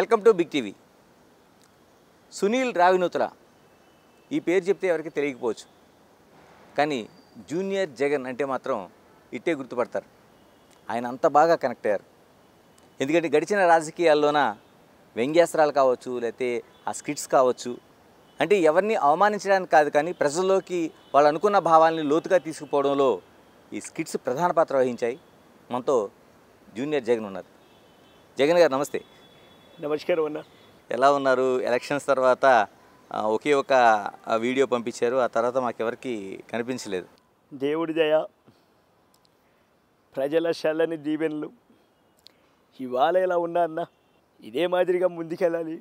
Welcome to big TV. Sunil Ravinuthala ఈ పేరు చెప్తే ఎవరికి తెలియకపోవచ్చు, కానీ జూనియర్ జగన్ అంటే మాత్రం ఇట్టే గుర్తుపడతారు. ఆయన అంత బాగా కనెక్ట్ అయ్యారు. ఎందుకంటే గడిచిన రాజకీయాల్లోన వ్యంగ్యాస్త్రాలు కావచ్చు, లేకపోతే ఆ స్కిట్స్ కావచ్చు, అంటే ఎవరిని అవమానించడానికి కాదు, కానీ ప్రజల్లోకి వాళ్ళు అనుకున్న భావాల్ని లోతుగా తీసుకుపోవడంలో ఈ స్కిట్స్ ప్రధాన పాత్ర వహించాయి. మనతో జూనియర్ జగన్ ఉన్నారు. జగన్ గారు నమస్తే. నమస్కారం అన్న. ఎలా ఉన్నారు? ఎలక్షన్స్ తర్వాత ఒకే ఒక వీడియో పంపించారు, ఆ తర్వాత మాకెవరికి కనిపించలేదు. దేవుడి దయ, ప్రజల చల్లని దీవెనలు ఇవాళ ఎలా ఉన్నా అన్న, ఇదే మాదిరిగా ముందుకెళ్ళాలి.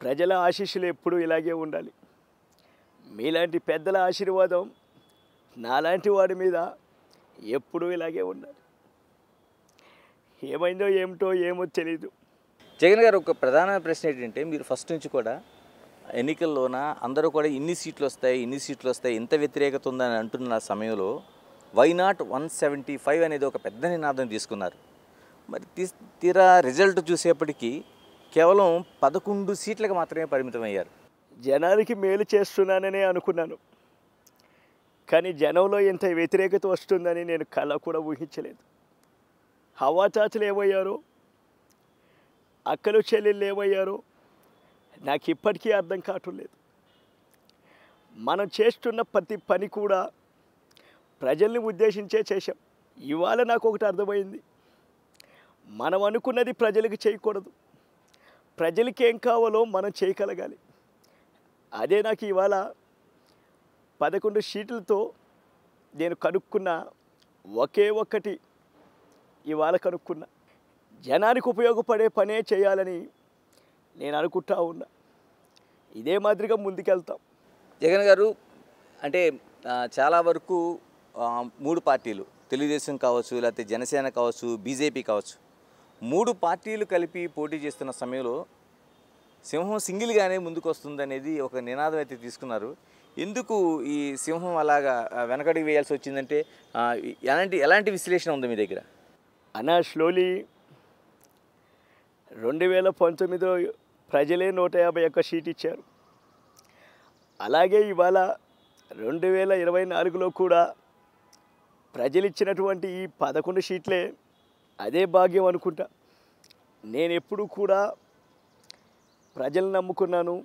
ప్రజల ఆశీస్సులు ఎప్పుడూ ఇలాగే ఉండాలి. మీలాంటి పెద్దల ఆశీర్వాదం నాలాంటి వాడి మీద ఎప్పుడూ ఇలాగే ఉండాలి. ఏమైందో ఏమిటో ఏమో తెలీదు. జగన్ గారు, ఒక ప్రధాన ప్రశ్న ఏంటంటే, మీరు ఫస్ట్ నుంచి కూడా ఎన్నికల్లోన అందరూ కూడా ఇన్ని సీట్లు వస్తాయి, ఇంత వ్యతిరేకత ఉందని అంటున్న సమయంలో వై నాట్ 175 అనేది ఒక పెద్ద నినాదం తీసుకున్నారు. మరి తీరా రిజల్ట్ చూసేప్పటికీ కేవలం 11 సీట్లకు మాత్రమే పరిమితం అయ్యారు. జనానికి మేలు చేస్తున్నాననే అనుకున్నాను, కానీ జనంలో ఇంత వ్యతిరేకత వస్తుందని నేను కళ కూడా ఊహించలేదు. హవాచాచులు ఏమయ్యారో, అక్కలు చెల్లెళ్ళు ఏమయ్యారో నాకు ఇప్పటికీ అర్థం కావటం లేదు. మనం చేస్తున్న ప్రతి పని కూడా ప్రజల్ని ఉద్దేశించే చేశాం. ఇవాళ నాకు ఒకటి అర్థమైంది, మనం అనుకున్నది ప్రజలకు చేయకూడదు, ప్రజలకి ఏం కావాలో మనం చేయగలగాలి. అదే నాకు ఇవాళ 11 సీట్లతో నేను కనుక్కున్న ఒకే ఒక్కటి ఇవాళ కనుక్కున్నా. జనానికి ఉపయోగపడే పనే చేయాలని నేను అనుకుంటా ఉన్నా. ఇదే మాదిరిగా ముందుకెళ్తాం. జగన్ గారు, అంటే చాలా వరకు 3 పార్టీలు, తెలుగుదేశం కావచ్చు, లేకపోతే జనసేన కావచ్చు, బీజేపీ కావచ్చు, 3 పార్టీలు కలిపి పోటీ చేస్తున్న సమయంలో సింహం సింగిల్గానే ముందుకు వస్తుందనేది ఒక నినాదం అయితే తీసుకున్నారు. ఎందుకు ఈ సింహం అలాగా వెనకడికి వేయాల్సి వచ్చిందంటే ఎలాంటి విశ్లేషణ ఉంది మీ దగ్గర? అన్నా, స్లోలీ 2019లో ప్రజలే 151 సీట్ ఇచ్చారు. అలాగే ఇవాళ 2024లో కూడా ప్రజలు ఇచ్చినటువంటి ఈ 11 సీట్లే అదే భాగ్యం అనుకుంటా. నేను ఎప్పుడూ కూడా ప్రజలను నమ్ముకున్నాను,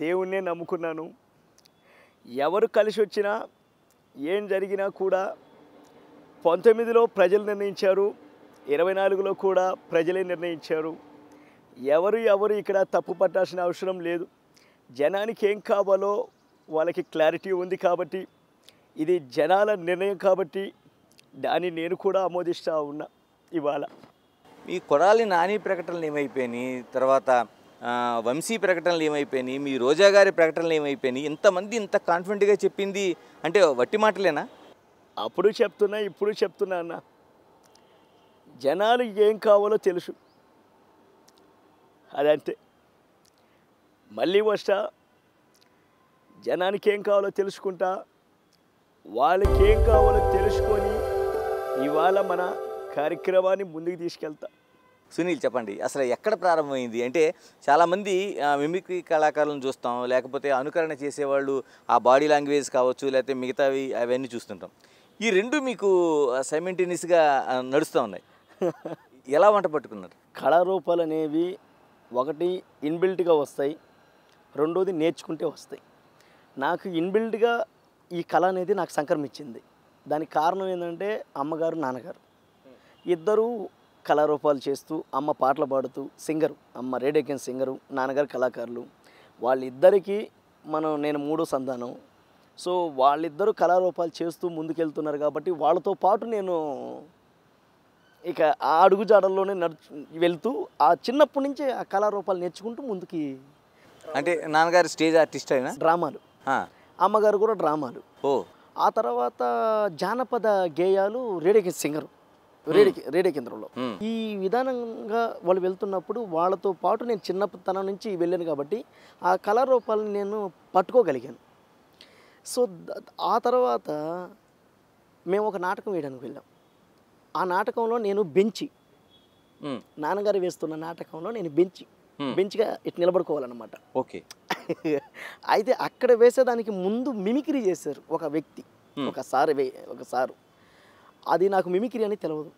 దేవుణ్ణే నమ్ముకున్నాను. ఎవరు కలిసి వచ్చినా ఏం జరిగినా కూడా 19లో ప్రజలు నిర్ణయించారు, 24లో కూడా ప్రజలే నిర్ణయించారు. ఎవరు ఇక్కడ తప్పు పట్టాల్సిన అవసరం లేదు. జనానికి ఏం కావాలో వాళ్ళకి క్లారిటీ ఉంది కాబట్టి, ఇది జనాల నిర్ణయం కాబట్టి దాన్ని నేను కూడా ఆమోదిస్తూ ఉన్నా. ఇవాళ మీ కొడాలి నాని ప్రకటనలు ఏమైపోయినాయి, తర్వాత వంశీ ప్రకటనలు ఏమైపోయినాయి, మీ రోజా గారి ప్రకటనలు ఏమైపోయినాయి? ఇంతమంది ఇంత కాన్ఫిడెంట్గా చెప్పింది అంటే వట్టి మాటలేనా? అప్పుడు చెప్తున్నా, ఇప్పుడు చెప్తున్నా అన్న, జనాలు ఏం కావాలో తెలుసు, అదంతే. మళ్ళీ వస్తా, జనానికి ఏం కావాలో తెలుసుకుంటా, వాళ్ళకి ఏం కావాలో తెలుసుకొని ఇవాళ మన కార్యక్రమాన్ని ముందుకు తీసుకెళ్తా. సునీల్, చెప్పండి, అసలు ఎక్కడ ప్రారంభమైంది? అంటే చాలామంది మిమిక్రీ కళాకారులను చూస్తాం, లేకపోతే అనుకరణ చేసేవాళ్ళు ఆ బాడీ లాంగ్వేజ్ కావచ్చు, లేకపోతే మిగతావి అవన్నీ చూస్తుంటాం. ఈ రెండు మీకు సైమెంటేనియస్గా నడుస్తూ ఉన్నాయి. ఎలా వంట పట్టుకున్నారు? కళారూపాలు అనేవి ఒకటి ఇన్బిల్ట్గా వస్తాయి, రెండోది నేర్చుకుంటే వస్తాయి. నాకు ఇన్బిల్ట్గా ఈ కళ అనేది నాకు సంక్రమించింది. దానికి కారణం ఏంటంటే అమ్మగారు, నాన్నగారు ఇద్దరూ కళారూపాలు చేస్తూ, అమ్మ పాటలు పాడుతూ సింగరు, అమ్మ రేడియో సింగరు, నాన్నగారు కళాకారులు. వాళ్ళిద్దరికీ నేను 3వ సంతానం. సో వాళ్ళిద్దరూ కళారూపాలు చేస్తూ ముందుకెళ్తున్నారు కాబట్టి వాళ్ళతో పాటు నేను ఇక ఆ అడుగుజాడల్లోనే వెళ్తూ ఆ చిన్నప్పటి నుంచే ఆ కళారూపాలు నేర్చుకుంటూ ముందుకి. అంటే నాన్నగారు స్టేజ్ ఆర్టిస్ట్ అయినా? డ్రామాలు, అమ్మగారు కూడా డ్రామాలు. ఆ తర్వాత జానపద గేయాలు, రేడియో సింగరు, రేడియో కేంద్రంలో. ఈ విధానంగా వాళ్ళు వెళ్తున్నప్పుడు వాళ్ళతో పాటు నేను చిన్నతనం నుంచి వెళ్ళాను కాబట్టి ఆ కళారూపాలను నేను పట్టుకోగలిగాను. సో ఆ తర్వాత మేము ఒక నాటకం వేయడానికి వెళ్ళాం. ఆ నాటకంలో నేను నాన్నగారు వేస్తున్న నాటకంలో నేను బెంచ్గా ఇటు నిలబడుకోవాలన్నమాట. ఓకే. అయితే అక్కడ వేసేదానికి ముందు మిమిక్రీ చేశారు ఒక వ్యక్తి, ఒక సారు. అది నాకు మిమిక్రీ అని తెలియదు.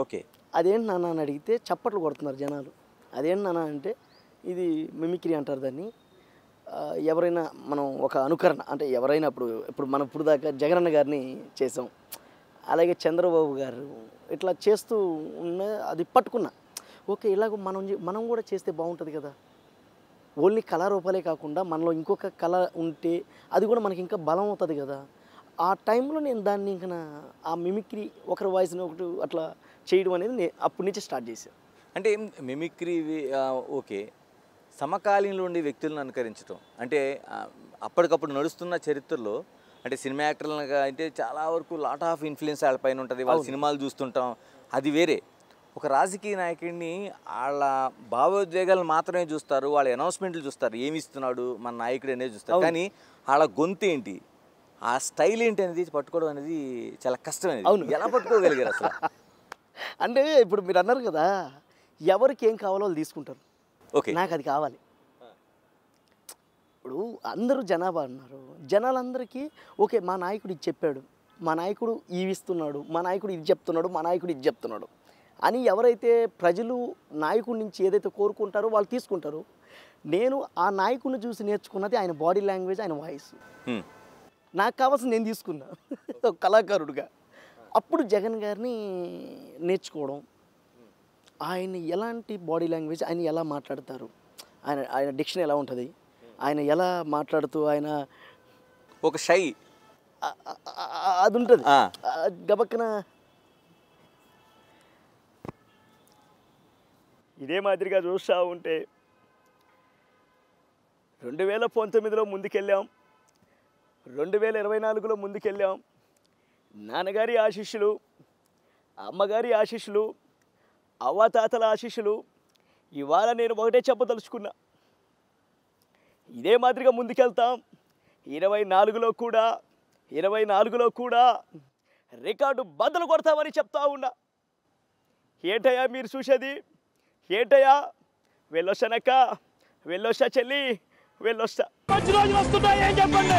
ఓకే. అదేంటి నాన్న అని అడిగితే చప్పట్లు కొడుతున్నారు జనాలు. అదేంటి నాన్న అంటే ఇది మిమిక్రీ అంటారు దాన్ని. ఎవరైనా మనం ఒక అనుకరణ అంటే ఎవరైనా ఇప్పుడు ఇప్పుడు దాకా జగనన్న గారిని చేసాం, అలాగే చంద్రబాబు గారు ఇట్లా చేస్తూ ఉన్న అది పట్టుకున్నా. ఓకే, ఇలాగ మనం కూడా చేస్తే బాగుంటుంది కదా. ఓన్లీ కళారూపాలే కాకుండా మనలో ఇంకొక కళ ఉంటే అది కూడా మనకి ఇంకా బలం అవుతుంది కదా. ఆ టైంలో నేను దాన్ని ఇంకా ఆ మిమిక్రీ ఒకరి వాయిస్ని ఒకటి అట్లా చేయడం అనేది అప్పటి నుంచి స్టార్ట్ చేశాను. అంటే మిమిక్రీ ఓకే, సమకాలీనంలో ఉండే వ్యక్తులను అనుకరించడం అంటే అప్పటికప్పుడు నడుస్తున్న చరిత్రలో అంటే సినిమా యాక్టర్లుగా అయితే చాలా వరకు లాట్ ఆఫ్ ఇన్ఫ్లుయెన్స్ వాళ్ళ పైన ఉంటుంది. వాళ్ళ సినిమాలు చూస్తుంటాం, అది వేరే. ఒక రాజకీయ నాయకుడిని వాళ్ళ భావోద్వేగాలను మాత్రమే చూస్తారు, వాళ్ళ అనౌన్స్మెంట్లు చూస్తారు, ఏమి ఇస్తున్నాడు మన నాయకుడు అనేది చూస్తారు. కానీ వాళ్ళ గొంతు ఏంటి, ఆ స్టైల్ ఏంటి అనేది పట్టుకోవడం అనేది చాలా కష్టమైనది. ఎలా పట్టుకోగలిగారు అసలు? అంటే ఇప్పుడు మీరు అన్నారు కదా, ఎవరికి ఏం కావాలో వాళ్ళు తీసుకుంటారు. ఓకే, నాకు అది కావాలి. ఇప్పుడు అందరూ జనాభా అన్నారు, జనాలందరికీ ఓకే మా నాయకుడు ఇది చెప్పాడు, మా నాయకుడు ఇవి ఇస్తున్నాడు, మా నాయకుడు ఇది చెప్తున్నాడు, మా నాయకుడు ఇది చెప్తున్నాడు అని ఎవరైతే ప్రజలు నాయకుడి నుంచి ఏదైతే కోరుకుంటారో వాళ్ళు తీసుకుంటారు. నేను ఆ నాయకుడిని చూసి నేర్చుకున్నది ఆయన బాడీ లాంగ్వేజ్, ఆయన వాయిస్. నాకు కావాల్సింది నేను తీసుకున్నా ఒక కళాకారుడిగా. అప్పుడు జగన్ గారిని నేర్చుకోవడం, ఆయన ఎలాంటి బాడీ లాంగ్వేజ్, ఆయన ఎలా మాట్లాడతారు, ఆయన డిక్షన్ ఎలా ఉంటుంది, ఆయన ఎలా మాట్లాడుతూ ఆయన ఒక షై అది ఉంటుంది. గబక్కన ఇదే మాదిరిగా చూస్తూ ఉంటే 2019లో ముందుకెళ్ళాం, 2024లో ముందుకెళ్ళాం. నాన్నగారి ఆశీస్సులు, అమ్మగారి ఆశీస్సులు, అవ్వాతాతల ఆశీస్సులు. ఇవాళ నేను ఒకటే చెప్పదలుచుకున్నా, ఇదే మాదిరిగా ముందుకెళ్తాం. 24లో కూడా రికార్డు బద్దలు కొడతామని చెప్తా ఉన్నా. ఏంటయ్యా మీరు చూసేది, ఏంటయ్యా వెళ్ళొస్తానక్క, వెళ్ళొస్తా చెల్లి, వెళ్ళొస్తా. మంచి రోజులు వస్తున్నాయి ఏం చెప్పండి.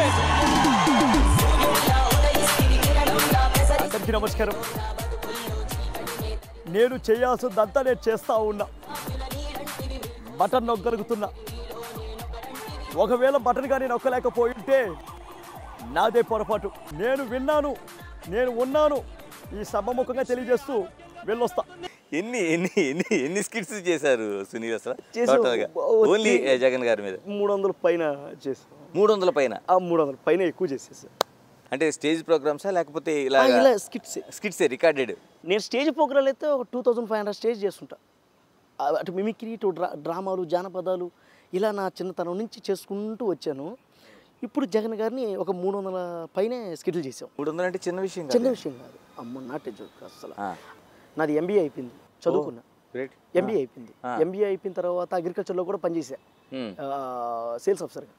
అందరికీ నమస్కారం. నేను చేయాల్సిందంతా నేను చేస్తూ ఉన్నా, బటన్ నొక్కగలుగుతున్నా. ఒకవేళ బటన్గా నేను నొక్కలేకపోయింటే నాదే పొరపాటు. నేను విన్నాను, నేను ఉన్నాను, ఈ సభముఖంగా తెలియజేస్తూ వెళ్ళొస్తా. ఎన్ని స్కిట్స్ చేశారు సునీల్ అసలు? ఓన్లీ జగన్ గారి మీద 300 పైన చేసాను. 300 పైన? 300 పైన ఎక్కువ చేసేసాను. అంటే స్టేజ్ ప్రోగ్రామ్సా లేకపోతే ఇలా స్కిట్సే రికార్డెడ్? నేను స్టేజ్ ప్రోగ్రాలు అయితే ఒక 2500 స్టేజ్ చేస్తుంటా. అటు మిమిక్రీ, ఇటు డ్రామాలు, జానపదాలు, ఇలా నా చిన్నతనం నుంచి చేసుకుంటూ వచ్చాను. ఇప్పుడు జగన్ గారిని ఒక 300 పైనే స్కిట్లు చేసాం. 300 అంటే చిన్న విషయం కాదు. అమ్మ నాటే జోక్ అసలు. నాది ఎంబీఏ అయిపోయింది, చదువుకున్నా. ఎంబీఏ అయిపోయిన తర్వాత అగ్రికల్చర్లో కూడా పనిచేసా, సేల్స్ ఆఫీసర్గా.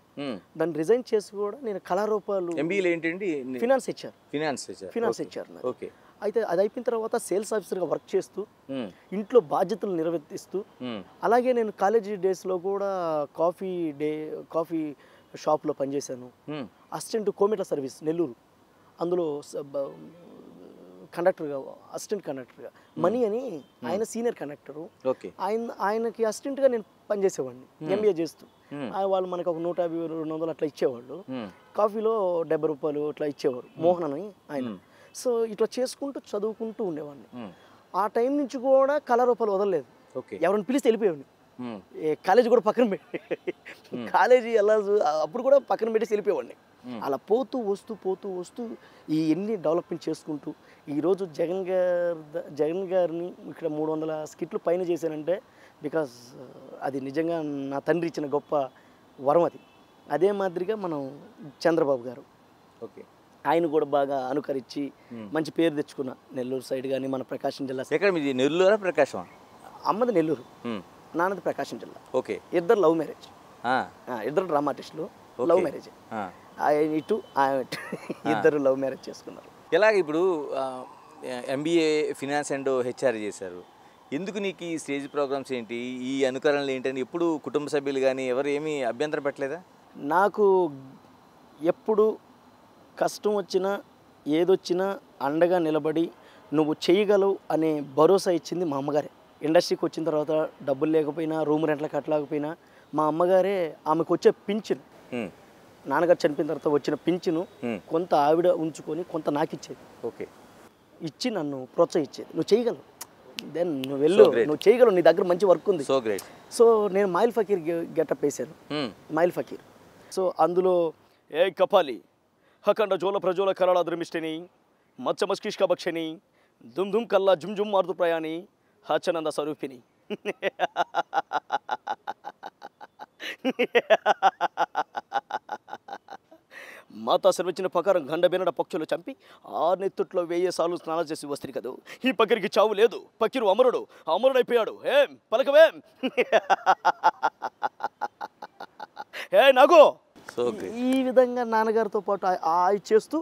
దాన్ని రిజైన్ చేసి కూడా నేను కళారూపాలు. ఎంబీఏలో ఏంటండి? Finance HR. ఓకే. అయితే అది అయిపోయిన తర్వాత సేల్స్ ఆఫీసర్గా వర్క్ చేస్తూ ఇంట్లో బాధ్యతలు నిర్వర్తిస్తూ, అలాగే నేను కాలేజీ డేస్లో కూడా కాఫీ షాప్లో పనిచేశాను. అసిస్టెంట్ కోమెట్ల సర్వీస్ నెల్లూరు, అందులో అసిస్టెంట్ కండక్టర్గా మనీ అని ఆయన సీనియర్ కండక్టరు. ఆయనకి అసిస్టెంట్గా నేను పనిచేసేవాడిని ఎంబీఏ చేస్తూ. వాళ్ళు మనకు ఒక 150-200 అట్లా ఇచ్చేవాళ్ళు. కాఫీలో 70 రూపాయలు అట్లా ఇచ్చేవారు, మోహన్ అని ఆయన. సో ఇట్లా చేసుకుంటూ చదువుకుంటూ ఉండేవాడిని. ఆ టైం నుంచి కూడా కళారూపాలు వదలలేదు. ఎవరిని పిలిస్తే వెళ్ళిపోయేవాడిని. కాలేజీ కూడా పక్కన పెట్టి, కాలేజీ అప్పుడు కూడా పక్కన పెట్టేసి వెళ్ళిపోయేవాడిని. అలా పోతూ వస్తూ ఈ ఎన్ని డెవలప్మెంట్ చేసుకుంటూ ఈరోజు జగన్ గారిని ఇక్కడ 300 స్కిట్లు పైన చేశానంటే బికాజ్ అది నిజంగా నా తండ్రి ఇచ్చిన గొప్ప వరం అది. అదే మాదిరిగా మనం చంద్రబాబు గారు, ఆయన కూడా బాగా అనుకరించి మంచి పేరు తెచ్చుకున్నా. నెల్లూరు సైడ్ కానీ మన ప్రకాశం జిల్లా. ఎక్కడ మీది? నెల్లూరు ప్రకాశం? అమ్మది నెల్లూరు, నాన్నది ప్రకాశం జిల్లా. ఓకే. ఇద్దరు లవ్ మ్యారేజ్, ఇద్దరు డ్రామా ఆర్టిస్టులు, లవ్ మ్యారేజ్. ఆయన ఇటు ఇద్దరు లవ్ మ్యారేజ్ చేసుకున్నారు. ఎలాగ ఇప్పుడు ఎంబీఏ ఫినాన్స్ అండ్ హెచ్ఆర్ చేశారు, ఎందుకు నీకు ఈ స్టేజ్ ప్రోగ్రామ్స్ ఏంటి, ఈ అనుకరణలు ఏంటని ఎప్పుడు కుటుంబ సభ్యులు కానీ ఎవరు ఏమీ అభ్యంతరం పెట్టలేదా? నాకు ఎప్పుడు కష్టం వచ్చినా ఏదొచ్చినా అండగా నిలబడి నువ్వు చేయగలవు అనే భరోసా ఇచ్చింది మా అమ్మగారే. ఇండస్ట్రీకి వచ్చిన తర్వాత డబ్బులు లేకపోయినా, రూమ్ రెంట్ల కట్టలేకపోయినా మా అమ్మగారే ఆమెకు వచ్చే పింఛను, నాన్నగారు చనిపోయిన తర్వాత వచ్చిన పింఛను కొంత ఆవిడ ఉంచుకొని కొంత నాకు ఇచ్చేది. ఓకే, ఇచ్చి నన్ను ప్రోత్సహించేది. నువ్వు చేయగలవు, దెన్ నువ్వు వెళ్ళు, నువ్వు చేయగలవు, నీ దగ్గర మంచి వర్క్ ఉంది. So great. సో నేను మైల్ ఫకీర్ గెటప్ వేశాను. మైల్ ఫకీర్. సో అందులో ఏ కపాలి హకండ జోల ప్రజోల కరాళ ద్రమిష్టిని మచ్చ మస్కిష్క భక్షిని దుమ్ దుమ్ కల్లా జుమ్ జుమ్ మారుతు ప్రయాణి హచ్చనంద స్వరూపిణి మాతా సెలవిచ్చిన ప్రకారం గండ బెనడ పక్షులు చంపి ఆ నెత్తుట్లో 1000 సార్లు స్నానం చేసి వస్తుంది కదా. ఈ పకిరికి చావు లేదు, పకిరు అమరుడు, అమరుడైపోయాడు. ఏం పలకవేం ఏ నాగో. ఈ విధంగా నాన్నగారితో పాటు చేస్తూ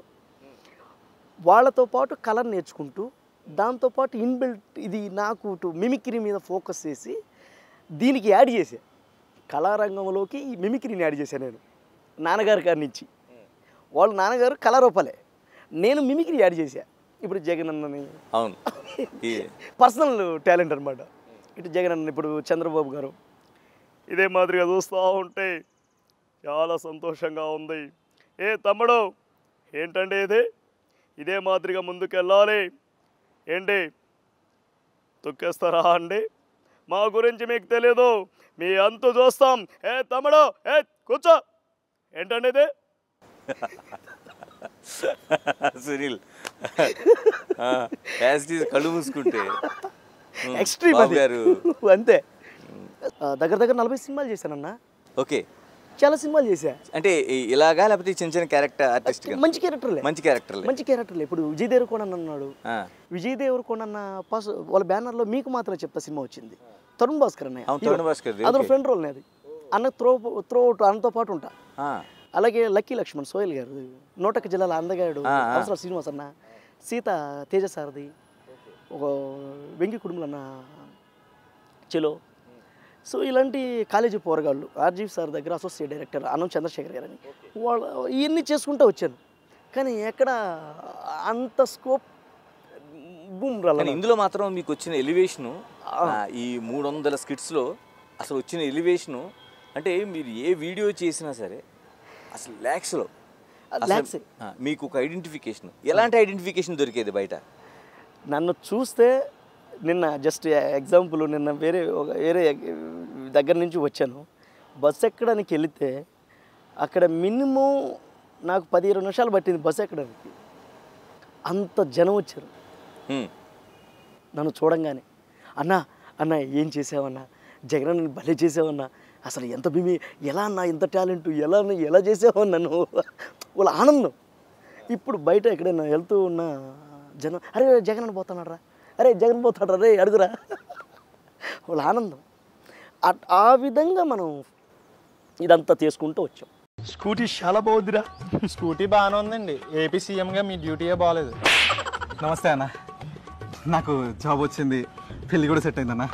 వాళ్ళతో పాటు కలర్ నేర్చుకుంటూ దాంతోపాటు ఇన్బిల్ట్ ఇది నాకు మిమిక్రీ మీద ఫోకస్ చేసి దీనికి యాడ్ చేసా. కళారంగంలోకి ఈ మిమిక్రీని యాడ్ చేశాను నేను నాన్నగారి కాడి నుంచి. వాళ్ళు నాన్నగారు కళారూపాలే, నేను మిమిక్రీ యాడ్ చేశా. ఇప్పుడు జగన్ అన్నని అవును పర్సనల్ టాలెంట్ అనమాట. ఇటు జగన్ అన్న, ఇప్పుడు చంద్రబాబు గారు ఇదే మాదిరిగా చూస్తూ ఉంటే చాలా సంతోషంగా ఉంది. ఏ తమ్ముడు ఏంటండి ఇదే మాదిరిగా ముందుకెళ్ళాలి ఏంటి, తొక్కేస్తారా అండి, మా గురించి మీకు తెలియదు, మీ అంతు చూస్తాం. ఏ తమ్ముడు ఏ కూర్చో, ఏంటండి ఇది సునీల్ కళ్ళు మూసుకుంటే ఎక్స్ట్రీమ్ గారు అంతే. దగ్గర 40 సినిమాలు చేశానన్నా. ఓకే, చాలా సినిమాలు చేశా. అంటే ఇలాగా లేకపోతే చిన్న చిన్న క్యారెక్టర్ ఆర్టిస్ట్? మంచి క్యారెక్టర్లే, మంచి క్యారెక్టర్లే. ఇప్పుడు విజయ్ దేవరకొండ అన్నాడు. విజయ్ దేవరకొండ అన్న వాళ్ళ బ్యానర్లో మీకు మాత్రం చెప్తా సినిమా వచ్చింది. తరుణ్ భాస్కర్ అన్నయ్య, అందులో ఫ్రెండ్ రోల్ నేది. అన్న త్రో అన్నతో పాటు ఉంటా. అలాగే లక్కీ లక్ష్మణ్ సోయల్ గారు, నోటక జిల్లాల అందగాడు అవసరం శ్రీనివాస్ అన్న, సీత తేజసారథి, ఒక వెంకి కుటుంబం అన్న చెలో. సో ఇలాంటి కాలేజీ పోరగాళ్ళు ఆర్జీవి సార్ దగ్గర అసోసియేట్ డైరెక్టర్ అన్నం చంద్రశేఖర్ గారని వాళ్ళు ఇవన్నీ చేసుకుంటూ వచ్చాను. కానీ ఎక్కడ అంత స్కోప్ బూమ్ రాలేదు. ఇందులో మాత్రం మీకు వచ్చిన ఎలివేషను, ఈ 300 స్కిట్స్లో అసలు వచ్చిన ఎలివేషను అంటే మీరు ఏ వీడియో చేసినా సరే అసలు ల్యాక్స్లో మీకు ఒక ఐడెంటిఫికేషన్, ఎలాంటి ఐడెంటిఫికేషన్ దొరికేది బయట? నన్ను చూస్తే నిన్న జస్ట్ ఎగ్జాంపుల్, నిన్న వేరే దగ్గర నుంచి వచ్చాను. బస్సు ఎక్కడానికి వెళితే అక్కడ మినిమం నాకు 15 నిమిషాలు పట్టింది బస్సు ఎక్కడానికి. అంత జనం వచ్చారు నన్ను చూడంగానే. అన్న ఏం చేసావన్నా, జగన్ భలే చేసావన్నా, అసలు ఎంత భీమి, ఎలా అన్నా ఇంత టాలెంట్, ఎలా చేసావని నన్ను వాళ్ళ ఆనందం. ఇప్పుడు బయట ఎక్కడైనా వెళ్తూ ఉన్న జనం, అరే జగన్ అని పోతున్నాడు రా, అరే జగన్ పోతాడు రే అడుగురా, వాళ్ళ ఆనందం. ఆ విధంగా మనం ఇదంతా చేసుకుంటూ వచ్చాం. స్కూటీ చాలా బాగుందిరా. స్కూటీ బాగానే ఉందండి, ఏపీ సీఎంగా మీ డ్యూటీయే బాగాలేదు. నమస్తే అన్న, నాకు జాబ్ వచ్చింది, పెళ్ళి కూడా సెట్ అయిందన్న.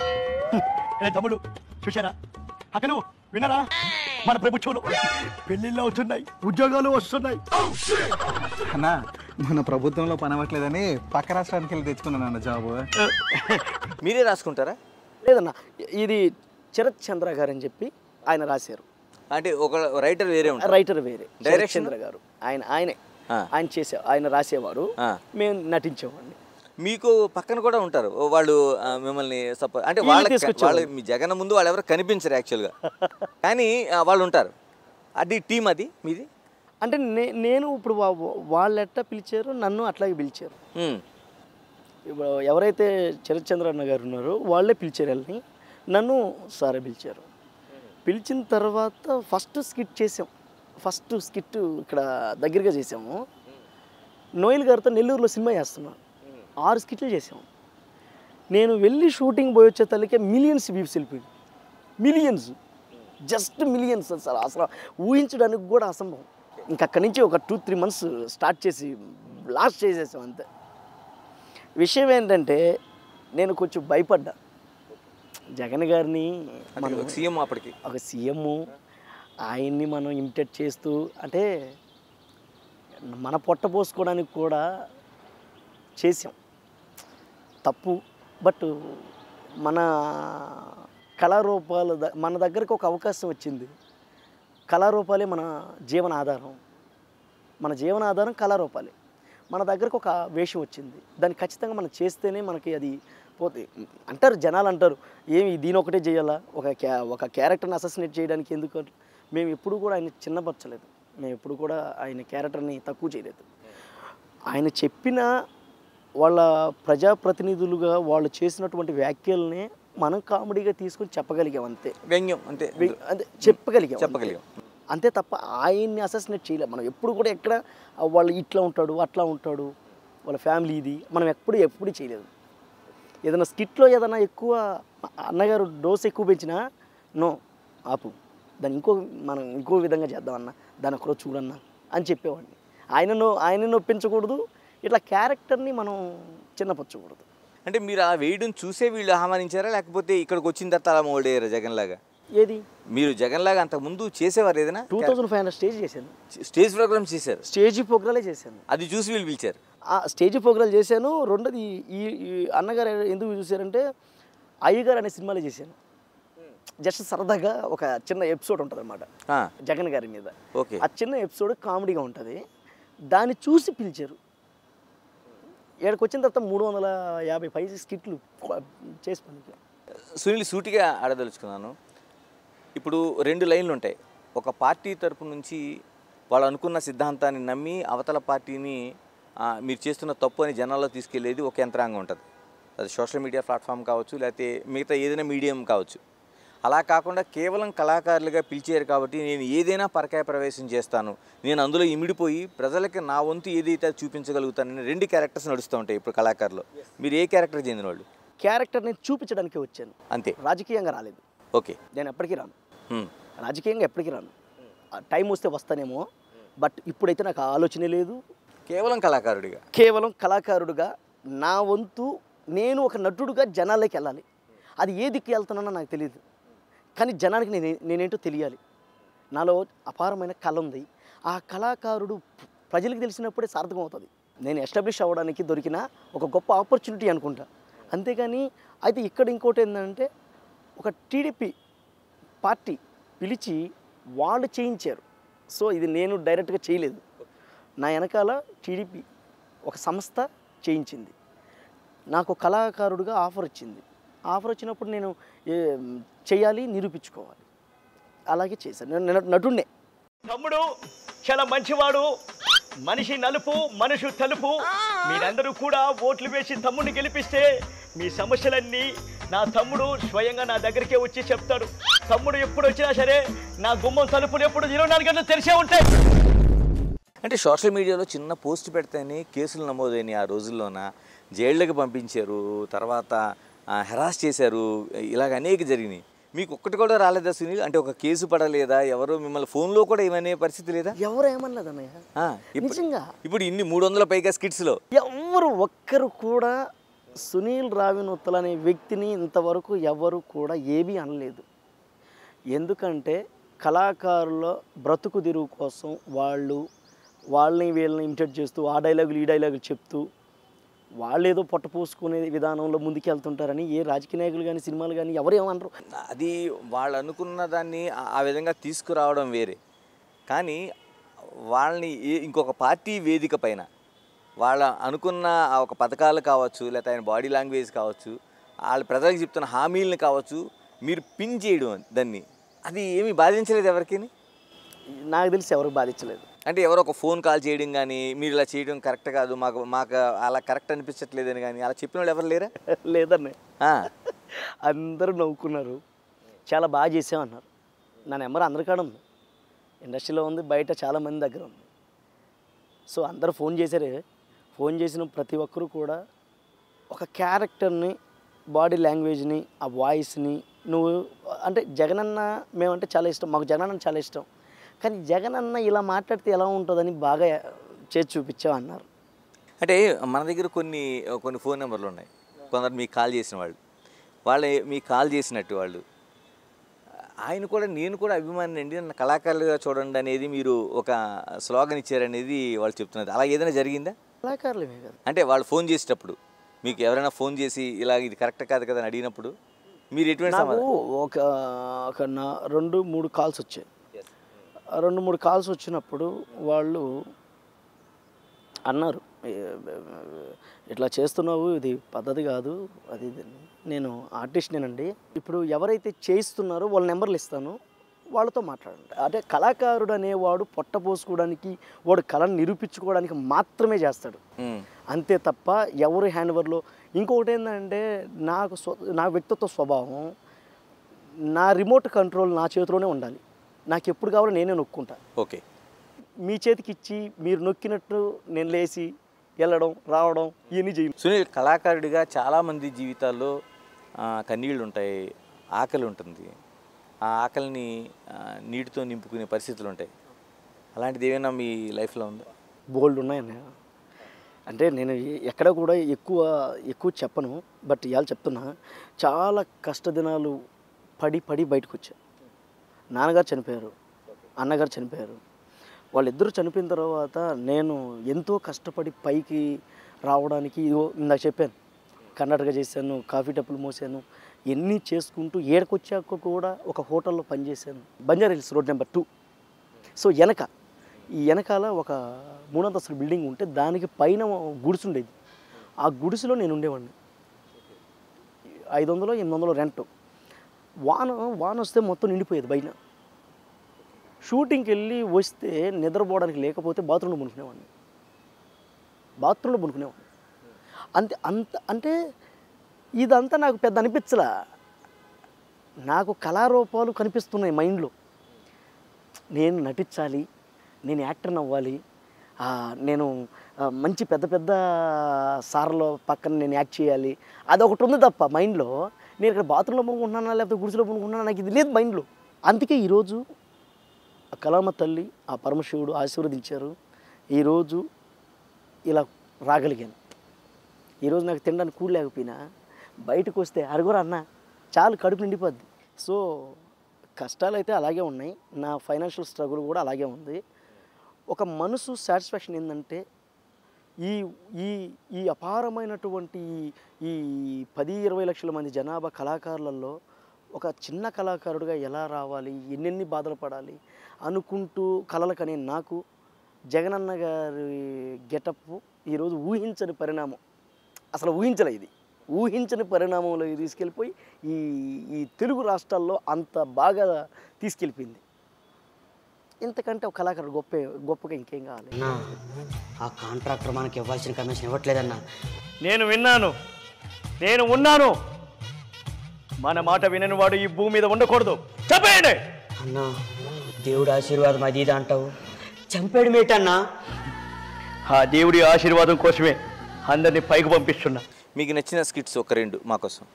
తమ్ముడు చూశారా, అక్కడ వినరా, మన ప్రభుత్వంలో పెళ్ళిళ్ళు అవుతున్నాయి, ఉద్యోగాలు వస్తున్నాయి. అన్న మన ప్రభుత్వంలో పని అవ్వట్లేదని పక్క రాష్ట్రానికి వెళ్ళి తెచ్చుకున్నాను అన్న జాబ్. మీరే రాసుకుంటారా? లేదన్న, ఇది శరత్ చంద్ర గారు అని చెప్పి ఆయన రాశారు. అంటే ఒక రైటర్ వేరే ఉంటారు, రైటర్ వేరే, శరత్ చంద్ర గారు ఆయన చేసే, ఆయన రాసేవారు, మేము నటించేవాడిని. మీకు పక్కన కూడా ఉంటారు వాళ్ళు, మిమ్మల్ని సపోర్ట్ అంటే వాళ్ళు మీ జగన్ ముందు వాళ్ళు ఎవరు కనిపించరు యాక్చువల్గా, కానీ వాళ్ళు ఉంటారు. అది టీం, అది మీది. అంటే నేను ఇప్పుడు వాళ్ళు ఎట్లా పిలిచారు, నన్ను అట్లాగే పిలిచారు. ఇప్పుడు ఎవరైతే శరత్ చంద్ర అన్న గారు ఉన్నారో వాళ్ళే పిలిచారు వాళ్ళని, నన్ను సారే పిలిచారు. పిలిచిన తర్వాత ఫస్ట్ స్కిట్ చేసాం. ఫస్ట్ స్కిట్ ఇక్కడ దగ్గరగా చేసాము. నోయల్ గారితో నెల్లూరులో సినిమా చేస్తున్నాను. 6 స్కిట్లు చేసాము. నేను వెళ్ళి షూటింగ్ పోయి వచ్చే తల్లికే మిలియన్స్ వ్యూస్ వెళ్ళిపోయింది. Millions, just millions. అసలు ఊహించడానికి కూడా అసంభవం. ఇంకక్కడి నుంచి ఒక 2-3 మంత్స్ స్టార్ట్ చేసి లాస్ట్ చేసేసాం అంతే. విషయం ఏంటంటే నేను కొంచెం భయపడ్డా. జగన్ గారిని మనం ఒక సీఎం అప్పటికి ఒక సీఎం ఆయన్ని మనం ఇమిటేట్ చేస్తూ అంటే మన పొట్ట పోసుకోవడానికి కూడా చేసాం తప్పు. బట్ మన కళారూపాలు మన దగ్గరకు ఒక అవకాశం వచ్చింది. కళారూపాలే మన జీవన ఆధారం. మన జీవన ఆధారం కళారూపాలే. మన దగ్గరకు ఒక వేషం వచ్చింది, దాన్ని ఖచ్చితంగా మనం చేస్తేనే మనకి అది పోతే అంటారు జనాలు అంటారు, ఏమి దీని ఒకటే చేయాలా, ఒక క్యారెక్టర్ని అససినేట్ చేయడానికి ఎందుకు. మేము ఎప్పుడు కూడా ఆయన చిన్నపరచలేదు, మేము ఎప్పుడు కూడా ఆయన క్యారెక్టర్ని తక్కువ చేయలేదు. ఆయన చెప్పిన వాళ్ళ ప్రజాప్రతినిధులుగా వాళ్ళు చేసినటువంటి వ్యాఖ్యల్ని మనం కామెడీగా తీసుకొని చెప్పగలిగాం అంతే. వ్యంగ్యం అంతే అదే చెప్పగలిగాం అంతే తప్ప ఆయన్ని అససినేట్ చేయలేం. మనం ఎప్పుడు కూడా ఎక్కడ వాళ్ళు ఇట్లా ఉంటాడు అట్లా ఉంటాడు వాళ్ళ ఫ్యామిలీ ఇది మనం ఎప్పుడు చేయలేదు. ఏదైనా స్కిట్లో ఏదైనా ఎక్కువ అన్నగారు డోస్ ఎక్కువ పెంచినా నో ఆపు, దాన్ని మనం ఇంకో విధంగా చేద్దామన్నా, దాని ఒకరోజు చూడన్నా అని చెప్పేవాడిని. ఆయన నొప్పించకూడదు, ఇట్లా క్యారెక్టర్ని మనం చిన్నపరచకూడదు. అంటే మీరు ఆ వేయడం చూసే వీళ్ళు ఆహ్వానించారా, లేకపోతే ఇక్కడికి వచ్చిన తర్వాత అలా మోడయ్యారా జగన్ లాగా? ఏది మీరు జగన్ లాగా అంతకుముందు చేసేవారు ఏదైనా? 2500 స్టేజ్ చేశాను, స్టేజ్ ప్రోగ్రామ్ చేశారు, స్టేజ్ ప్రోగ్రాలే చేశాను. అది చూసి వీళ్ళు పిలిచారు. స్టేజ్ ప్రోగ్రాలు చేశాను. రెండోది ఈ అన్నగారు ఎందుకు చూశారంటే అయ్యగారు అనే సినిమాలో చేశాను. జస్ట్ సరదాగా ఒక చిన్న ఎపిసోడ్ ఉంటుంది అనమాట జగన్ గారి మీద. ఓకే, ఆ చిన్న ఎపిసోడ్ కామెడీగా ఉంటుంది, దాన్ని చూసి పిలిచారు. ఇక్కడికి వచ్చిన తర్వాత 350 పై స్కిట్లు చేసి పని. సునీల్ సూటిగా అడదలుచుకున్నాను. ఇప్పుడు 2 లైన్లు ఉంటాయి. ఒక పార్టీ తరపు నుంచి వాళ్ళు అనుకున్న సిద్ధాంతాన్ని నమ్మి అవతల పార్టీని మీరు చేస్తున్న తప్పు అని జనాల్లో తీసుకెళ్లేది ఒక యంత్రాంగం ఉంటుంది. అది సోషల్ మీడియా ప్లాట్ఫామ్ కావచ్చు, లేకపోతే మిగతా ఏదైనా మీడియం కావచ్చు. అలా కాకుండా కేవలం కళాకారులుగా పిలిచారు కాబట్టి నేను ఏదైనా పరకాయ ప్రవేశం చేస్తాను, నేను అందులో ఇమిడిపోయి ప్రజలకి నా వంతు ఏదైతే చూపించగలుగుతానని 2 క్యారెక్టర్స్ నడుస్తూ ఉంటాయి ఇప్పుడు కళాకారులు. మీరు ఏ క్యారెక్టర్ చెందిన వాళ్ళు? క్యారెక్టర్ని చూపించడానికి వచ్చాను అంతే, రాజకీయంగా రాలేదు. ఓకే, నేను ఎప్పటికీ రాను, రాజకీయంగా ఎప్పటికీ రాను. టైం వస్తే వస్తానేమో, బట్ ఇప్పుడైతే నాకు ఆలోచనే లేదు. కేవలం కళాకారుడిగా నా వంతు నేను ఒక నటుడుగా జనాల్లోకి వెళ్ళాలి. అది ఏ దిక్కు వెళ్తున్నానో నాకు తెలియదు, కానీ జనానికి నేనేంటో తెలియాలి. నాలో అపారమైన కళ ఉంది. ఆ కళాకారుడు ప్రజలకు తెలిసినప్పుడే సార్థకం అవుతుంది. నేను ఎస్టాబ్లిష్ అవ్వడానికి దొరికిన ఒక గొప్ప ఆపర్చునిటీ అనుకుంటా, అంతేగాని. అయితే ఇక్కడ ఇంకోటి ఏంటంటే ఒక టీడీపీ పార్టీ పిలిచి వాళ్ళు చేయించారు. సో ఇది నేను డైరెక్ట్గా చేయలేదు, నా వెనకాల టీడీపీ ఒక సంస్థ చేయించింది. నాకు కళాకారుడిగా ఆఫర్ వచ్చింది. ఆఫర్ వచ్చినప్పుడు నేను చేయాలి, నిరూపించుకోవాలి. అలాగే చేశాను. నేను నటుడినే. తమ్ముడు చాలా మంచివాడు, మనిషి నలుపు మనుషు తలుపు. మీరందరూ కూడా ఓట్లు వేసి తమ్ముడిని గెలిపిస్తే మీ సమస్యలన్నీ నా తమ్ముడు స్వయంగా నా దగ్గరికే వచ్చి చెప్తాడు. తమ్ముడు ఎప్పుడు వచ్చినా సరే నా గుమ్మం తలుపులు ఎప్పుడు 24 గంటలు తెరిచే ఉంటాయి. అంటే సోషల్ మీడియాలో చిన్న పోస్ట్ పెడితేనే కేసులు నమోదైనాయి. ఆ రోజుల్లోన జైళ్ళకి పంపించారు, తర్వాత హెరాస్ చేశారు, ఇలాగ అనేక జరిగినాయి. మీకు ఒక్కటి కూడా రాలేదా సునీల్? అంటే ఒక కేసు పడలేదా? ఎవరు మిమ్మల్ని ఫోన్లో కూడా ఏమనే పరిస్థితి లేదా? ఎవరు ఏమనలేదు అన్నయ్య, నిజంగా. ఇప్పుడు ఇన్ని 300 పైగా స్కిట్స్లో ఎవరు ఒక్కరు కూడా సునీల్ రావినూతల అనే వ్యక్తిని ఇంతవరకు ఎవరు కూడా ఏమీ అనలేదు. ఎందుకంటే కళాకారుల బ్రతుకు తెరువు కోసం వాళ్ళని వీళ్ళని ఇమిటేట్ చేస్తూ ఆ డైలాగులు ఈ డైలాగులు చెప్తూ వాళ్ళు ఏదో పొట్ట పోసుకునే విధానంలో ముందుకెళ్తుంటారని ఏ రాజకీయ నాయకులు కానీ సినిమాలు కానీ ఎవరు ఏమనరు. అది వాళ్ళు అనుకున్న దాన్ని ఆ విధంగా తీసుకురావడం వేరే, కానీ వాళ్ళని ఇంకొక పార్టీ వేదిక పైన వాళ్ళ అనుకున్న ఒక పథకాలు కావచ్చు, లేకపోతే ఆయన బాడీ లాంగ్వేజ్ కావచ్చు, వాళ్ళ ప్రజలకు చెప్తున్న హామీలను కావచ్చు, మీరు పిన్ చేయడం దాన్ని, అది ఏమీ బాధించలేదు ఎవరికి? నాకు తెలిసి ఎవరికి బాధించలేదు. అంటే ఎవరో ఒక ఫోన్ కాల్ చేయడం కానీ, మీరు ఇలా చేయడం కరెక్ట్ కాదు, మాకు అలా కరెక్ట్ అనిపించట్లేదని కానీ అలా చెప్పిన వాళ్ళు ఎవరు లేరా? లేదన్న, అందరూ నవ్వుకున్నారు, చాలా బాగా చేసామన్నారు. నా నెంబర్ అందరికాడ ఉంది, ఇండస్ట్రీలో ఉంది, బయట చాలామంది దగ్గర ఉంది. సో అందరూ ఫోన్ చేశారే. ఫోన్ చేసిన ప్రతి ఒక్కరు కూడా ఒక క్యారెక్టర్ని, బాడీ లాంగ్వేజ్ని, ఆ వాయిస్ని నువ్వు అంటే జగనన్న మేమంటే చాలా ఇష్టం, మాకు జగనన్న చాలా ఇష్టం, కానీ జగనన్న ఇలా మాట్లాడితే ఎలా ఉంటుందని బాగా చేసి చూపించావు అన్నారు. అంటే మన దగ్గర కొన్ని ఫోన్ నెంబర్లు ఉన్నాయి, కొందరు మీకు కాల్ చేసిన వాళ్ళు. వాళ్ళే మీకు కాల్ చేసినట్టు వాళ్ళు. ఆయన కూడా నేను కూడా అభిమాని అండి, నన్ను కళాకారులుగా చూడండి అనేది మీరు ఒక స్లోగన్ ఇచ్చారనేది వాళ్ళు చెప్తున్నారు. అలా ఏదైనా జరిగిందా? కళాకారులమే కదా. అంటే వాళ్ళు ఫోన్ చేసేటప్పుడు మీకు ఎవరైనా ఫోన్ చేసి ఇలా ఇది కరెక్ట్ కాదు కదా అని అడిగినప్పుడు మీరు ఎటువంటి నాకు ఒక 2-3 కాల్స్ వచ్చాయి. 2-3 కాల్స్ వచ్చినప్పుడు వాళ్ళు అన్నారు, ఇట్లా చేస్తున్నావు, ఇది పద్ధతి కాదు, అది ఇది. నేను ఆర్టిస్ట్నేనండి. ఇప్పుడు ఎవరైతే చేయిస్తున్నారో వాళ్ళ నెంబర్లు ఇస్తాను, వాళ్ళతో మాట్లాడండి. అంటే కళాకారుడు అనేవాడు పొట్టపోసుకోవడానికి, వాడు కళను నిరూపించుకోవడానికి మాత్రమే చేస్తాడు, అంతే తప్ప ఎవరి హ్యాండ్ ఓవర్లో. ఇంకొకటి ఏంటంటే నా వ్యక్తిత్వ స్వభావం, నా రిమోట్ కంట్రోల్ నా చేతిలోనే ఉండాలి. నాకు ఎప్పుడు కావాలో నేనే నొక్కుంటా. ఓకే, మీ చేతికి ఇచ్చి మీరు నొక్కినట్టు నేను లేచి వెళ్ళడం రావడం ఇవన్నీ చేయను. సునీల్ కళాకారుడిగా చాలామంది జీవితాల్లో కన్నీళ్ళు ఉంటాయి, ఆకలి ఉంటుంది. ఆ ఆకలిని నీటితో నింపుకునే పరిస్థితులు ఉంటాయి. అలాంటిది ఏమైనా మీ లైఫ్లో ఉందా? బోల్డ్ ఉన్నాయన్న. అంటే నేను ఎక్కడ కూడా ఎక్కువ చెప్పను, బట్ ఇవాళ చెప్తున్నా. చాలా కష్టదినాలు పడి బయటకు వచ్చా. నాన్నగారు చనిపోయారు, అన్నగారు చనిపోయారు. వాళ్ళిద్దరూ చనిపోయిన తర్వాత నేను ఎంతో కష్టపడి పైకి రావడానికి, ఇదిగో ఇందాక చెప్పాను, కర్ణాటక చేశాను, కాఫీ టప్పులు మోసాను, ఎన్ని చేసుకుంటూ ఏడకొచ్చాక కూడా ఒక హోటల్లో పనిచేశాను, Banjara hills road number 2. So ఈ వెనకాల ఒక 3 అంతస్తుల బిల్డింగ్ ఉంటే దానికి పైన గుడిసు ఉండేది. ఆ గుడిసులో నేను ఉండేవాడిని. 500-800 రెంట్. వాన వస్తే మొత్తం నిండిపోయేది బయట. షూటింగ్కి వెళ్ళి వస్తే నిద్రపోవడానికి లేకపోతే బాత్రూంలో పడుకునేవాడిని. అంటే ఇదంతా నాకు పెద్ద అనిపించలా. నాకు కళారూపాలు కనిపిస్తున్నాయి మైండ్లో. నేను నటించాలి, నేను యాక్టర్ని అవ్వాలి, నేను మంచి పెద్ద సార్లో పక్కన నేను యాక్ట్ చేయాలి, అదొకటి ఉంది తప్ప మైండ్లో. నేను ఇక్కడ బాత్రూంలో పనుకుంటున్నానా లేకపోతే గుడిసెలో పనుకుంటున్నానా, నాకు ఇది లేదు మైండ్లో. అందుకే ఈరోజు ఆ కళామ తల్లి, ఆ పరమశివుడు ఆశీర్వదించారు. ఈరోజు ఇలా రాగలిగాను. ఈరోజు నాకు తినడానికి కూడి లేకపోయినా బయటకు వస్తే అరగొర అన్న చాలు, కడుపు నిండిపోద్ది. సో కష్టాలు అయితే అలాగే ఉన్నాయి, నా ఫైనాన్షియల్ స్ట్రగుల్ కూడా అలాగే ఉంది. ఒక మనసు సాటిస్ఫాక్షన్ ఏంటంటే ఈ అపారమైనటువంటి ఈ 10-20 లక్షల మంది జనాభా కళాకారులలో ఒక చిన్న కళాకారుడిగా ఎలా రావాలి, ఎన్నెన్ని బాధలు పడాలి అనుకుంటూ కళలకనే నాకు జగనన్న గారి గెటప్ ఈరోజు ఊహించని పరిణామం, అసలు ఊహించలే, ఇది ఊహించని పరిణామంలో తీసుకెళ్ళిపోయి ఈ తెలుగు రాష్ట్రాల్లో అంత బాగా తీసుకెళ్ళిపోయింది. ఇంతకంటే ఒక కళాకారుడు గొప్పగా ఇంకేం కావాలి? ఆ కాంట్రాక్టర్ మనకి ఇవ్వాల్సిన కమిషన్ ఇవ్వట్లేదన్నా. నేను విన్నాను, నేను ఉన్నాను. మన మాట వినని వాడు ఈ భూమి మీద ఉండకూడదు. చెప్పండి అన్నా, దేవుడి ఆశీర్వాదం అది ఇది అంటావు, చంపాడు మేటన్నా. ఆ దేవుడి ఆశీర్వాదం కోసమే అందరినీ పైకి పంపిస్తున్నా. మీకు నచ్చిన స్కిట్స్ ఒక 2 మాకోసం.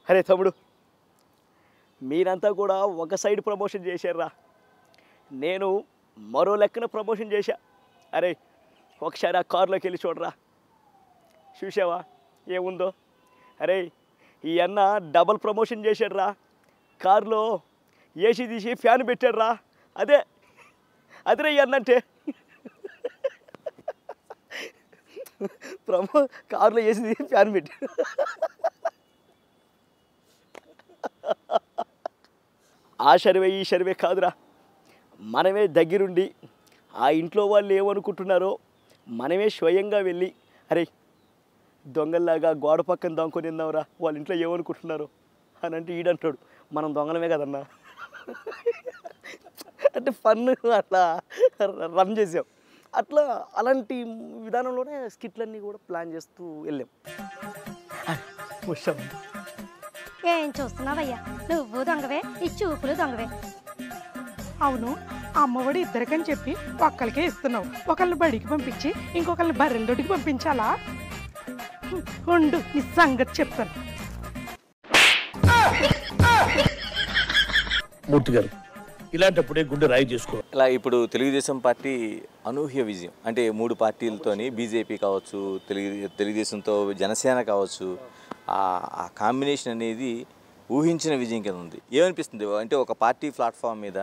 అరే తమ్ముడు, మీరంతా కూడా ఒక సైడ్ ప్రమోషన్ చేశారా, నేను మరో లెక్కన ప్రమోషన్ చేశా. అరే ఒకసారి ఆ కారులోకి వెళ్ళి చూసావా ఏముందో? అరే ఈ అన్న డబల్ ప్రమోషన్ చేశాడురా, కారులో ఏసీ తీసి ఫ్యాన్ పెట్టాడురా. అదే ఈ అన్న అంటే. కారులో ఏసీ తీసి ఫ్యాన్ పెట్టాడు. ఆ సర్వే ఈ సర్వే కాదురా, మనమే దగ్గరుండి ఆ ఇంట్లో వాళ్ళు ఏమనుకుంటున్నారో మనమే స్వయంగా వెళ్ళి, అరే దొంగల్లాగా గోడ పక్కన దొంగకొని తిందాంరా, వాళ్ళ ఇంట్లో ఏమనుకుంటున్నారు అని అంటే ఈడంటాడు, మనం దొంగలమే కదన్నా. అంటే ఫన్ అట్లా రన్ చేసాం. అలాంటి విధానంలోనే స్కిట్లన్నీ కూడా ప్లాన్ చేస్తూ వెళ్ళాం. ఏం చూస్తున్నావయ్యా, నువ్వు దొంగవే, ఈ చూపులు దొంగవే. అవును, అమ్మఒడి ఇద్దరికని చెప్పి ఒక్కరికే ఇస్తున్నావు, ఒకళ్ళని బడికి పంపించి ఇంకొకరిని బర్రెల దొడ్డికి పంపించాలా? ఉండు నీ సంగతి చెప్తాను. మూర్తి గారు, ఇలాంటప్పుడే గుండె రాయి చేసుకో. ఇలా ఇప్పుడు తెలుగుదేశం పార్టీ అనూహ్య విజయం, అంటే 3 పార్టీలతోని బీజేపీ కావచ్చు, తెలుగుదేశంతో జనసేన కావచ్చు, ఆ కాంబినేషన్ అనేది ఊహించిన విజయం కింద ఉంది. ఏమనిపిస్తుంది అంటే ఒక పార్టీ ప్లాట్ఫామ్ మీద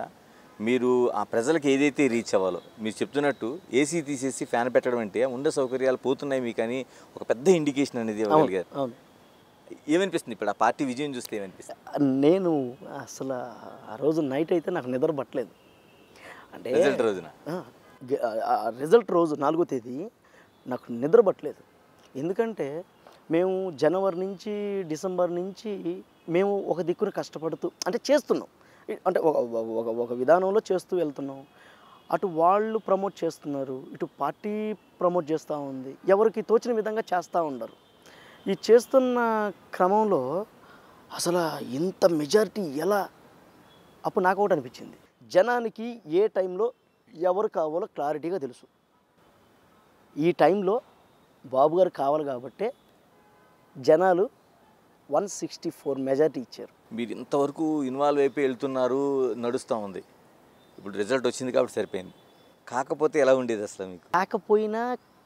మీరు ఆ ప్రజలకు ఏదైతే రీచ్ అవ్వాలో మీరు చెప్తున్నట్టు ఏసీ తీసేసి ఫ్యాన్ పెట్టడం అంటే ఉండే సౌకర్యాలు పోతున్నాయి మీకు అని ఒక పెద్ద ఇండికేషన్ అనేది ఇవ్వగలిగారు. అవును. ఏమనిపిస్తుంది ఇప్పుడు ఆ పార్టీ విజయం చూస్తే ఏమనిపిస్తుంది? నేను అసలు ఆ రోజు నైట్ అయితే నాకు నిద్ర పట్టలేదు. అంటే రిజల్ట్ రోజున రిజల్ట్ రోజు 4వ తేదీ నాకు నిద్ర పట్టలేదు. ఎందుకంటే మేము జనవరి నుంచి డిసెంబర్ నుంచి మేము ఒక దిక్కున కష్టపడుతూ అంటే చేస్తున్నాం, అంటే ఒక విధానంలో చేస్తూ వెళ్తున్నాం. అటు వాళ్ళు ప్రమోట్ చేస్తున్నారు, ఇటు పార్టీ ప్రమోట్ చేస్తూ ఉంది, ఎవరికి తోచిన విధంగా చేస్తూ ఉండరు. ఈ చేస్తున్న క్రమంలో అసలు ఇంత మెజారిటీ ఎలా, అప్పుడు నాకు ఒకటి అనిపించింది, జనానికి ఏ టైంలో ఎవరు కావాలో క్లారిటీగా తెలుసు. ఈ టైంలో బాబు గారు కావాలి కాబట్టే జనాలు 164 మెజారిటీ ఇచ్చారు. మీరు ఇంతవరకు ఇన్వాల్వ్ అయిపోయి వెళ్తున్నారు, నడుస్తూ ఉంది. ఇప్పుడు రిజల్ట్ వచ్చింది కాబట్టి సరిపోయింది. కాకపోతే ఎలా ఉండేది అసలు మీకు? కాకపోయినా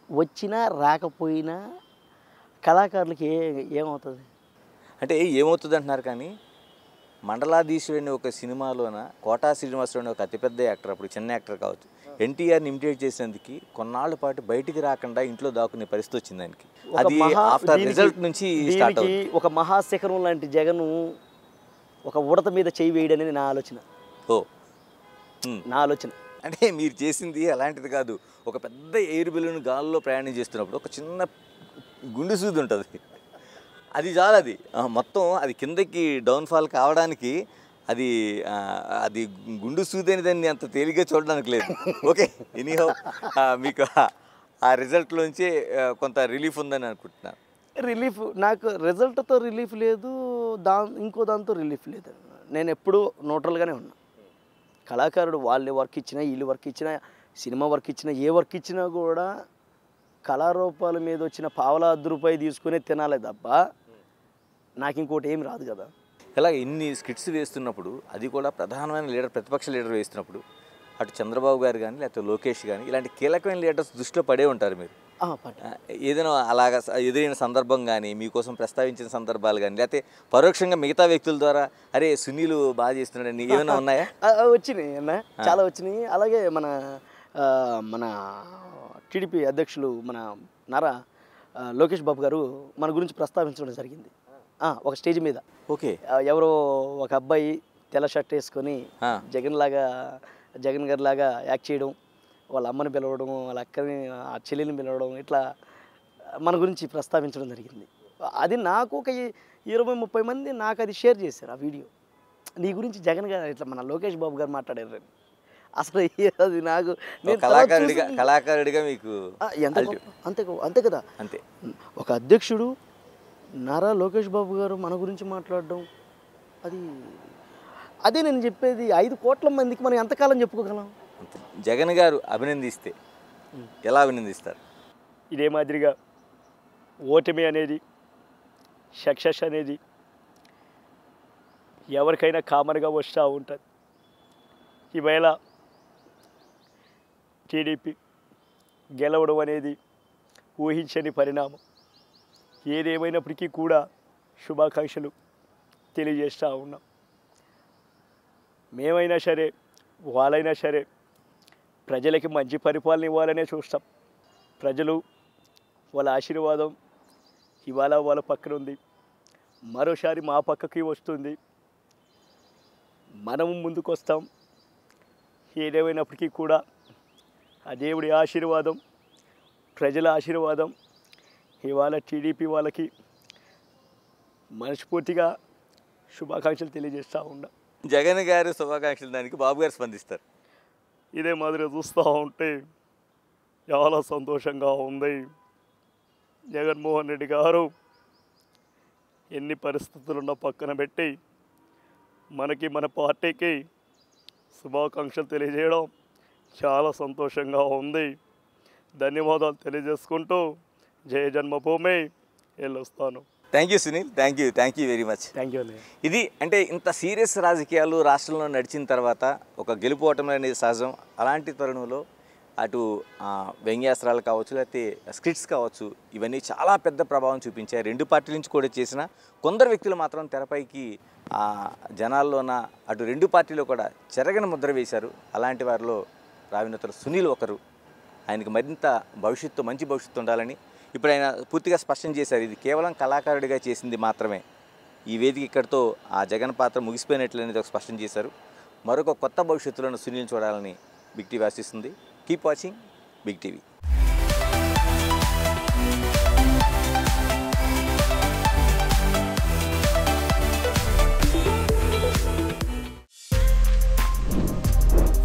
వచ్చినా రాకపోయినా కళాకారులకి ఏమవుతుంది అంటే ఏమవుతుంది అంటున్నారు, కానీ మండలాధీశుడు అనే ఒక సినిమాలోన కోటా శ్రీనివాసరావు అనే ఒక అతిపెద్ద యాక్టర్, అప్పుడు చిన్న యాక్టర్ కావచ్చు, ఎన్టీఆర్ని ఇమిటేట్ చేసేందుకు కొన్నాళ్ళ పాటు బయటికి రాకుండా ఇంట్లో దాక్కునే పరిస్థితి వచ్చింది దానికి. అది ఆఫ్టర్ రిజల్ట్ నుంచి స్టార్ట్ అవుతుంది. ఒక మహాశిఖరం లాంటి జగన్ ఒక ఉడత మీద చేయి వేయడం అనేది నా ఆలోచన. నా ఆలోచన అంటే మీరు చేసింది అలాంటిది కాదు. ఒక పెద్ద ఎయిర్ బెలూన్ గాల్లో ప్రయాణం చేస్తున్నప్పుడు ఒక చిన్న గుండు సూది ఉంటుంది, అది చాలు. అది మొత్తం అది కిందకి డౌన్ఫాల్ కావడానికి అది అది గుండు సూది అని దాన్ని అంత తేలిగ్గా చూడడానికి లేదు. ఓకే, ఎనీహౌ మీకు ఆ రిజల్ట్లోంచి కొంత రిలీఫ్ ఉందని అనుకుంటున్నాను. రిలీఫ్ నాకు రిజల్ట్తో రిలీఫ్ లేదు, ఇంకో దాంతో రిలీఫ్ లేదు. నేను ఎప్పుడూ న్యూట్రల్గానే ఉన్నా. కళాకారుడు వాళ్ళే వర్క్ ఇచ్చినా, వీళ్ళు వర్క్ ఇచ్చినా, సినిమా వర్క్ ఇచ్చినా, ఏ వర్క్ ఇచ్చినా కూడా కళారూపాల మీద వచ్చిన పావలా రూపాయి తీసుకునే తినాలి తప్ప నాకు ఇంకోటి ఏం రాదు కదా. ఇలా ఇన్ని స్కిట్స్ వేస్తున్నప్పుడు, అది కూడా ప్రధానమైన లీడర్, ప్రతిపక్ష లీడర్ వేస్తున్నప్పుడు, అటు చంద్రబాబు గారు కానీ లేకపోతే లోకేష్ కానీ ఇలాంటి కీలకమైన లీడర్స్ దృష్టిలో పడే ఉంటారు మీరు. ఏదైనా అలాగా ఎదురైన సందర్భం కానీ, మీకోసం ప్రస్తావించిన సందర్భాలు కానీ, లేకపోతే పరోక్షంగా మిగతా వ్యక్తుల ద్వారా అరే సునీల్ బాగా చేస్తున్నాడని ఏమైనా ఉన్నాయా? వచ్చినాయి అన్న, చాలా వచ్చినాయి. అలాగే మన టీడీపీ అధ్యక్షులు మన నారా లోకేష్ బాబు గారు మన గురించి ప్రస్తావించడం జరిగింది ఒక స్టేజ్ మీద. ఓకే, ఎవరో ఒక అబ్బాయి తెల్ల షర్ట్ వేసుకొని జగన్ గారి లాగా యాక్ట్ చేయడం, వాళ్ళ అమ్మని పిలవడం, వాళ్ళ అక్కని ఆ చెల్లిని పిలవడం, ఇట్లా మన గురించి ప్రస్తావించడం జరిగింది. అది నాకు ఒక 20-30 మంది నాకు అది షేర్ చేశారు ఆ వీడియో. నీ గురించి జగన్ గారు ఇట్లా మన లోకేష్ బాబు గారు మాట్లాడారు. అసలు అది నాకు కళాకారుడిగా మీకు అంతే కదా. అంతే, ఒక అధ్యక్షుడు నారా లోకేష్ బాబు గారు మన గురించి మాట్లాడడం, అదే నేను చెప్పేది. 5 కోట్ల మందికి మనం ఎంతకాలం చెప్పుకోగలం? జగన్ గారు అభినందిస్తే ఎలా అభినందిస్తారు? ఇదే మాదిరిగా ఓటమి అనేది, సక్సెస్ అనేది ఎవరికైనా కామన్గా వస్తూ ఉంటుంది. ఈవేళ టీడీపీ గెలవడం అనేది ఊహించని పరిణామం. ఏదేమైనప్పటికీ కూడా శుభాకాంక్షలు తెలియజేస్తూ ఉన్నాం. మేమైనా సరే, వాళ్ళైనా సరే ప్రజలకి మంచి పరిపాలన ఇవ్వాలనే చూస్తాం. ప్రజలు వాళ్ళ ఆశీర్వాదం ఇవాళ వాళ్ళ పక్కన ఉంది, మరోసారి మా పక్కకి వస్తుంది. మనము ముందుకు వస్తాం. ఏదేమైనప్పటికీ కూడా ఆ దేవుడి ఆశీర్వాదం, ప్రజల ఆశీర్వాదం ఇవాళ టీడీపీ వాళ్ళకి మనస్ఫూర్తిగా శుభాకాంక్షలు తెలియజేస్తూ ఉన్నాం. జగన్ గారి శుభాకాంక్షలు దానికి బాబు గారు స్పందిస్తారు. ఇదే మాదిరిగా చూస్తూ ఉంటే చాలా సంతోషంగా ఉంది. జగన్మోహన్ రెడ్డి గారు ఎన్ని పరిస్థితులున్నా పక్కన పెట్టి మనకి, మన పార్టీకి శుభాకాంక్షలు తెలియజేయడం చాలా సంతోషంగా ఉంది. ధన్యవాదాలు తెలియజేసుకుంటూ జయ జన్మభూమి వెళ్ళొస్తాను. Thank you Sunil, thank you very much. Thank you. ఇది అంటే ఇంత సీరియస్ రాజకీయాలు రాష్ట్రంలో నడిచిన తర్వాత ఒక గెలుపోవటం అనేది సహజం. అలాంటి తరుణంలో అటు వ్యంగ్యాస్త్రాలు కావచ్చు, లేకపోతే స్క్రిప్ట్స్ కావచ్చు, ఇవన్నీ చాలా పెద్ద ప్రభావం చూపించాయి. 2 పార్టీల నుంచి కూడా చేసిన కొందరు వ్యక్తులు మాత్రం తెరపైకి జనాల్లోన అటు 2 పార్టీలో కూడా చెరగని ముద్ర వేశారు. అలాంటి వారిలో రావినూతల సునీల్ ఒకరు. ఆయనకి మరింత మంచి భవిష్యత్తు ఉండాలని ఇప్పుడు ఆయన పూర్తిగా స్పష్టం చేశారు. ఇది కేవలం కళాకారుడిగా చేసింది మాత్రమే. ఈ వేదిక ఇక్కడితో ఆ జగన్ పాత్ర ముగిసిపోయినట్లనేది ఒక స్పష్టం చేశారు. మరొక కొత్త భవిష్యత్తులను సునీల్ చూడాలని బిగ్ టీవీ ఆశిస్తుంది. Keep watching big TV.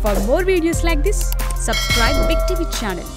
For more videos like this, subscribe Big TV channel.